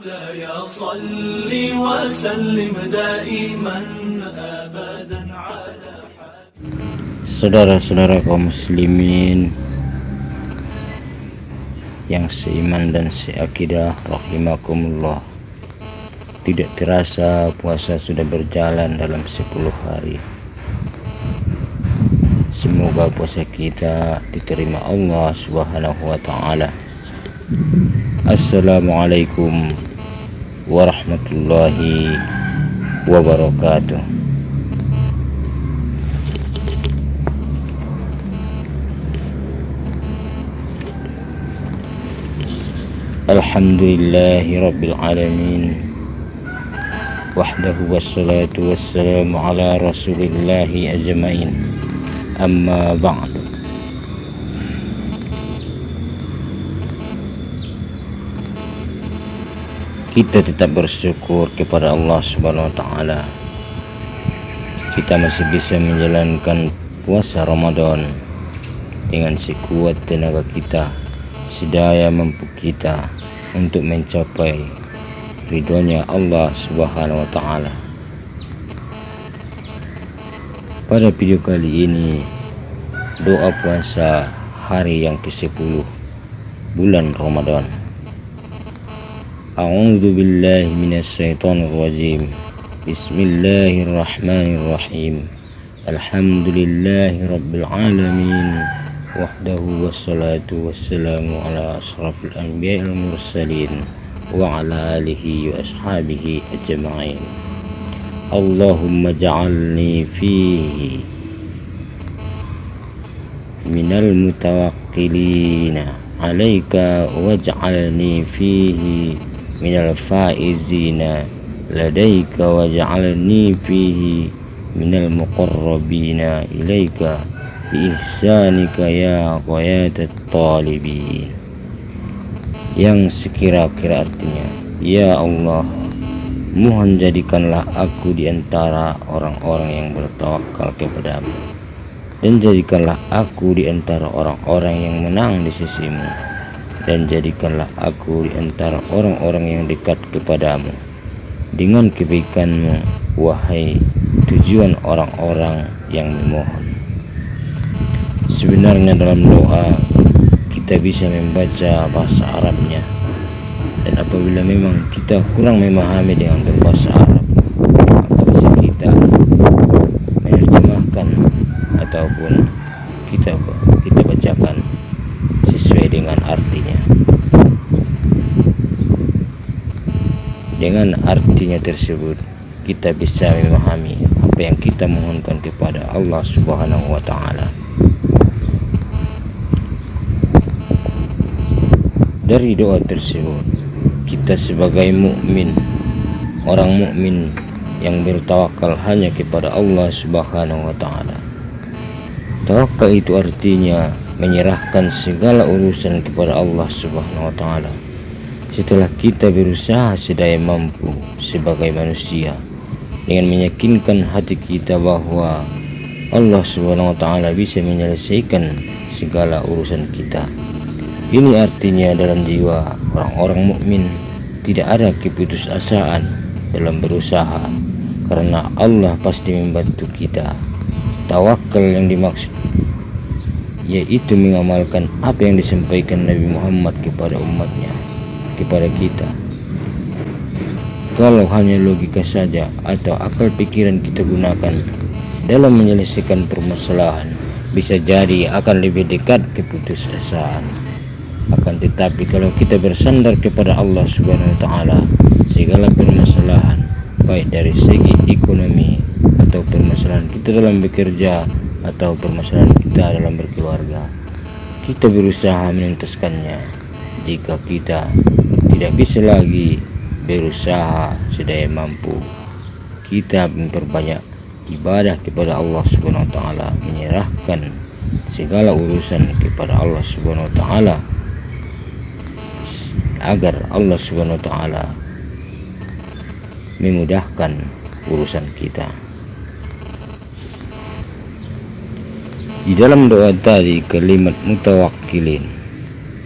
يا صل وسلم دائما أبدا على Saudara-saudara kaum muslimin yang seiman dan seakidah rahimakumullah, tidak terasa puasa sudah berjalan dalam 10 hari. Semoga puasa kita diterima Allah Subhanahu wa ta'ala. Assalamualaikum warahmatullahi wabarakatuh. Alhamdulillahi rabbil alamin, wahdahu wassalatu wassalamu ala rasulillahi ajmain, amma ba'du. Kita tetap bersyukur kepada Allah Subhanahu wa ta'ala. Kita masih bisa menjalankan puasa Ramadan dengan sekuat tenaga kita, sedaya mampu kita untuk mencapai ridhonya Allah Subhanahu wa ta'ala. Pada video kali ini, doa puasa hari yang ke-10 bulan Ramadan. A'udzu billahi minasyaitonir rajim. Bismillahirrahmanirrahim. Alhamdulillahi rabbil alamin. Wahdahu wassalatu wassalamu ala asrafil anbiya'i wal mursalin wa ala alihi wa ashabihi ajma'in. Allahumma ja'alni fihi minal mutawakkilina alaika waj'alni fihi minal faizina ladaika waj'alni fihi minal muqarrabina ilaika biihsanika ya ghayatat talibin. Yang sekira-kira artinya, ya Allah, mohon jadikanlah aku di antara orang-orang yang bertawakal kepadamu, dan jadikanlah aku di antara orang-orang yang menang di sisimu, dan jadikanlah aku di antara orang-orang yang dekat kepadamu dengan kebaikanmu, wahai tujuan orang-orang yang memohon. Sebenarnya dalam doa kita bisa membaca bahasa Arabnya, dan apabila memang kita kurang memahami dengan berbahasa Arab, maka bisa kita menerjemahkan ataupun kita bacakan sesuai dengan artinya. Dengan artinya tersebut kita bisa memahami apa yang kita mohonkan kepada Allah Subhanahu wa ta'ala. Dari doa tersebut, kita sebagai mukmin, orang mukmin yang bertawakal hanya kepada Allah Subhanahu wa ta'ala. Tawakal itu artinya menyerahkan segala urusan kepada Allah Subhanahu wa ta'ala. Setelah kita berusaha sedaya mampu sebagai manusia dengan meyakinkan hati kita bahwa Allah Subhanahu wa ta'ala bisa menyelesaikan segala urusan kita. Ini artinya dalam jiwa orang-orang mukmin tidak ada keputusasaan dalam berusaha, karena Allah pasti membantu kita. Tawakal yang dimaksud yaitu mengamalkan apa yang disampaikan Nabi Muhammad kepada umatnya, kepada kita. Kalau hanya logika saja atau akal pikiran kita gunakan dalam menyelesaikan permasalahan, bisa jadi akan lebih dekat keputusasaan. Akan tetapi kalau kita bersandar kepada Allah Subhanahu wa ta'ala, segala permasalahan baik dari segi ekonomi atau permasalahan kita dalam bekerja atau permasalahan kita dalam berkeluarga, kita berusaha menuntaskannya. Jika kita tidak bisa lagi berusaha sedaya mampu, kita memperbanyak ibadah kepada Allah Subhanahu wa ta'ala, menyerahkan segala urusan kepada Allah Subhanahu wa ta'ala, agar Allah Subhanahu wa ta'ala memudahkan urusan kita. Di dalam doa tadi kalimat mutawakkilin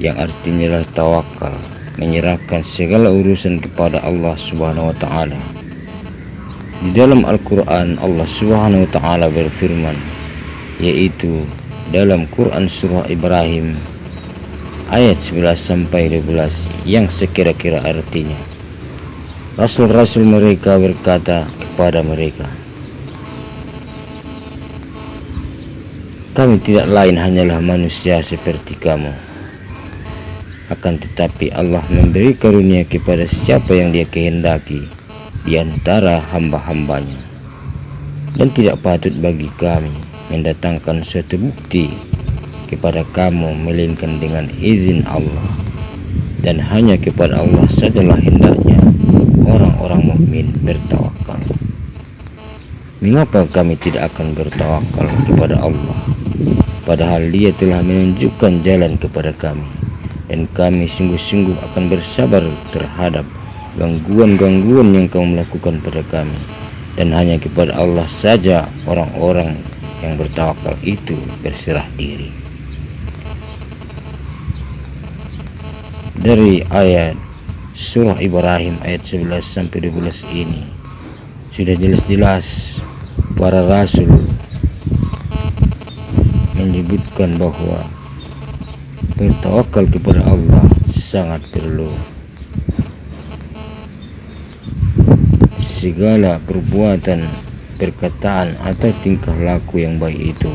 yang artinya adalah tawakal menyerahkan segala urusan kepada Allah Subhanahu wa taala. Di dalam Al-Qur'an Allah Subhanahu wa taala berfirman, yaitu dalam Quran surah Ibrahim ayat 11 sampai 12 yang sekira-kira artinya, Rasul-rasul mereka berkata kepada mereka, kami tidak lain hanyalah manusia seperti kamu. Akan tetapi Allah memberi karunia kepada siapa yang Dia kehendaki di antara hamba-hambanya. Dan tidak patut bagi kami mendatangkan suatu bukti kepada kamu melainkan dengan izin Allah. Dan hanya kepada Allah sajalah hendaknya orang-orang mukmin bertawakal. Mengapa kami tidak akan bertawakal kepada Allah, padahal Dia telah menunjukkan jalan kepada kami, dan kami sungguh-sungguh akan bersabar terhadap gangguan-gangguan yang kamu lakukan pada kami, dan hanya kepada Allah saja orang-orang yang bertawakal itu berserah diri. Dari ayat surah Ibrahim ayat 11 sampai 12 ini sudah jelas-jelas para rasul menyebutkan bahwa bertawakal kepada Allah sangat perlu. Segala perbuatan, perkataan atau tingkah laku yang baik itu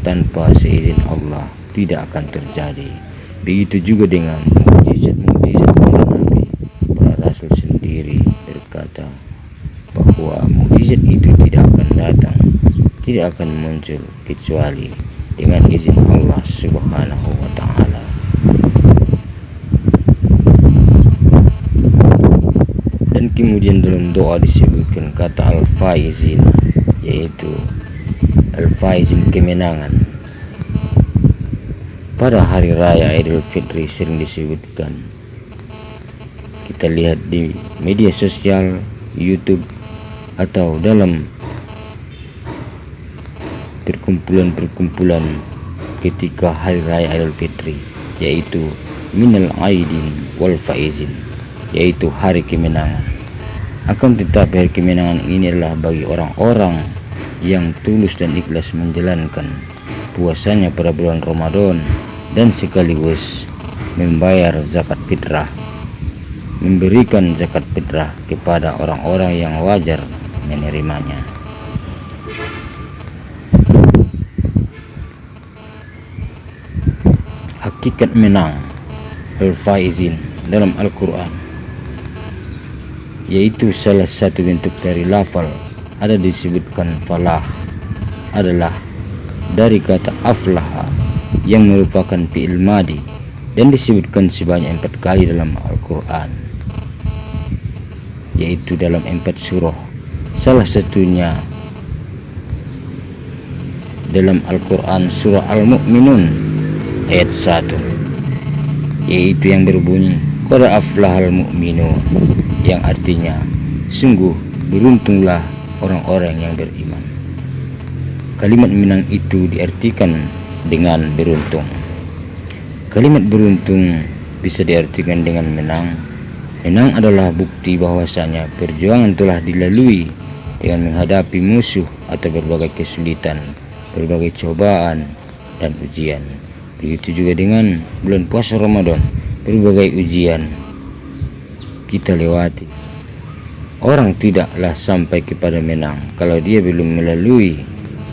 tanpa seizin Allah tidak akan terjadi. Begitu juga dengan mukjizat-mukjizat para nabi. Para rasul sendiri berkata bahwa mukjizat itu tidak akan datang, tidak akan muncul kecuali dengan izin Allah Subhanahu wa taala. Dan kemudian dalam doa disebutkan kata al-faizin, yaitu al-faizin kemenangan. Pada hari raya Idul Fitri sering disebutkan. Kita lihat di media sosial, YouTube, atau dalam perkumpulan-perkumpulan ketika hari raya Idul Fitri, yaitu minal aidin wal faizin, yaitu hari kemenangan. Akan tetapi hari kemenangan ini adalah bagi orang-orang yang tulus dan ikhlas menjalankan puasanya pada bulan Ramadan dan sekaligus membayar zakat fitrah, memberikan zakat fitrah kepada orang-orang yang wajar menerimanya. Hakikat menang al-faizin dalam Al-Quran, yaitu salah satu bentuk dari lafal ada disebutkan falah adalah dari kata aflaha yang merupakan fi'il madi dan disebutkan sebanyak 4 kali dalam Al-Quran, yaitu dalam 4 surah. Salah satunya dalam Al-Quran surah Al-Mu'minun ayat 1, yaitu yang berbunyi qad aflahal mu'minun, yang artinya sungguh beruntunglah orang-orang yang beriman. Kalimat menang itu diartikan dengan beruntung. Kalimat beruntung bisa diartikan dengan menang. Menang adalah bukti bahwasanya perjuangan telah dilalui dengan menghadapi musuh atau berbagai kesulitan, berbagai cobaan dan ujian. Begitu juga dengan bulan puasa Ramadan, berbagai ujian kita lewati. Orang tidaklah sampai kepada menang kalau dia belum melalui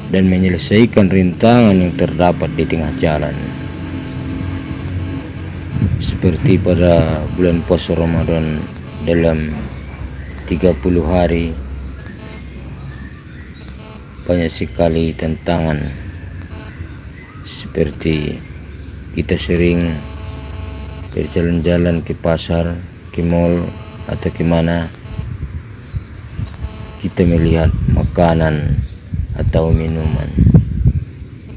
dan menyelesaikan rintangan yang terdapat di tengah jalan. Seperti pada bulan puasa Ramadan, dalam 30 hari banyak sekali tantangan, seperti kita sering berjalan-jalan ke pasar, ke mall, atau kemana, kita melihat makanan atau minuman,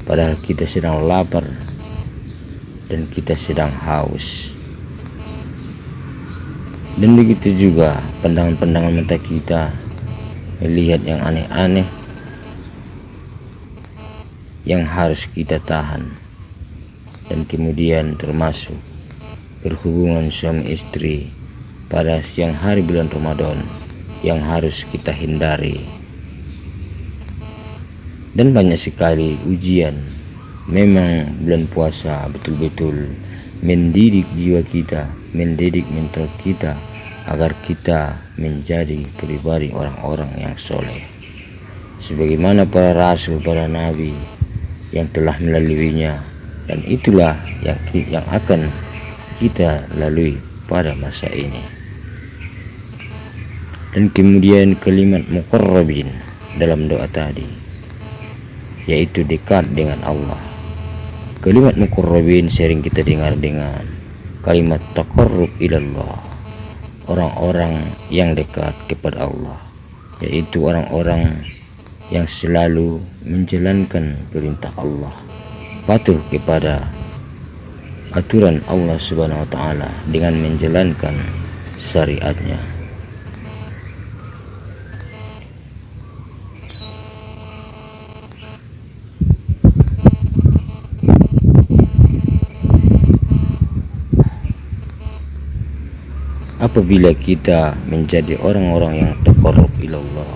padahal kita sedang lapar dan kita sedang haus. Dan begitu juga pandangan-pandangan mata kita melihat yang aneh-aneh yang harus kita tahan, dan kemudian termasuk berhubungan suami istri pada siang hari bulan Ramadan yang harus kita hindari. Dan banyak sekali ujian. Memang bulan puasa betul-betul mendidik jiwa kita, mendidik mental kita agar kita menjadi pribadi orang-orang yang soleh, sebagaimana para rasul, para nabi yang telah melaluinya, dan itulah yang akan kita lalui pada masa ini. Dan kemudian kalimat muqarrabin dalam doa tadi, yaitu dekat dengan Allah. Kalimat muqarrabin sering kita dengar dengan kalimat taqarrub ilallah, orang-orang yang dekat kepada Allah, yaitu orang-orang yang selalu menjalankan perintah Allah, patuh kepada aturan Allah Subhanahu wa taala dengan menjalankan syariatnya. Apabila kita menjadi orang-orang yang taqarrub ilallah,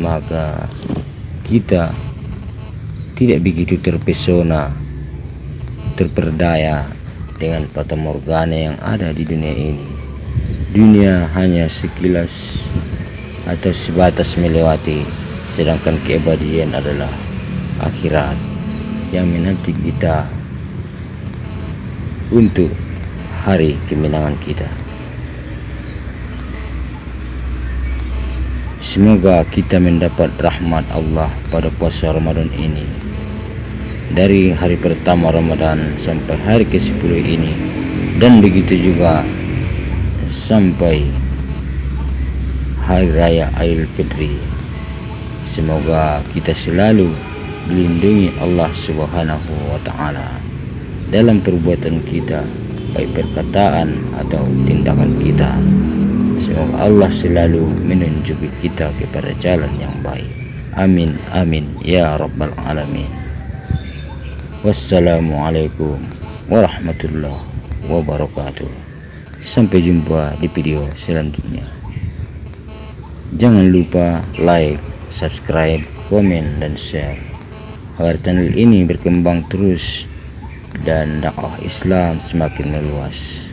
maka kita tidak begitu terpesona, terperdaya dengan fata morgana yang ada di dunia ini. Dunia hanya sekilas atau sebatas melewati, sedangkan keabadian adalah akhirat yang menanti kita untuk hari kemenangan kita. Semoga kita mendapat rahmat Allah pada puasa Ramadan ini, dari hari pertama Ramadan sampai hari ke-10 ini, dan begitu juga sampai hari raya Idul Fitri. Semoga kita selalu dilindungi Allah Subhanahu wa taala dalam perbuatan kita, baik perkataan atau tindakan kita. Semoga Allah selalu menunjuki kita kepada jalan yang baik. Amin, amin, ya rabbal alamin. Wassalamualaikum warahmatullahi wabarakatuh. Sampai jumpa di video selanjutnya. Jangan lupa like, subscribe, komen, dan share agar channel ini berkembang terus dan dakwah Islam semakin meluas.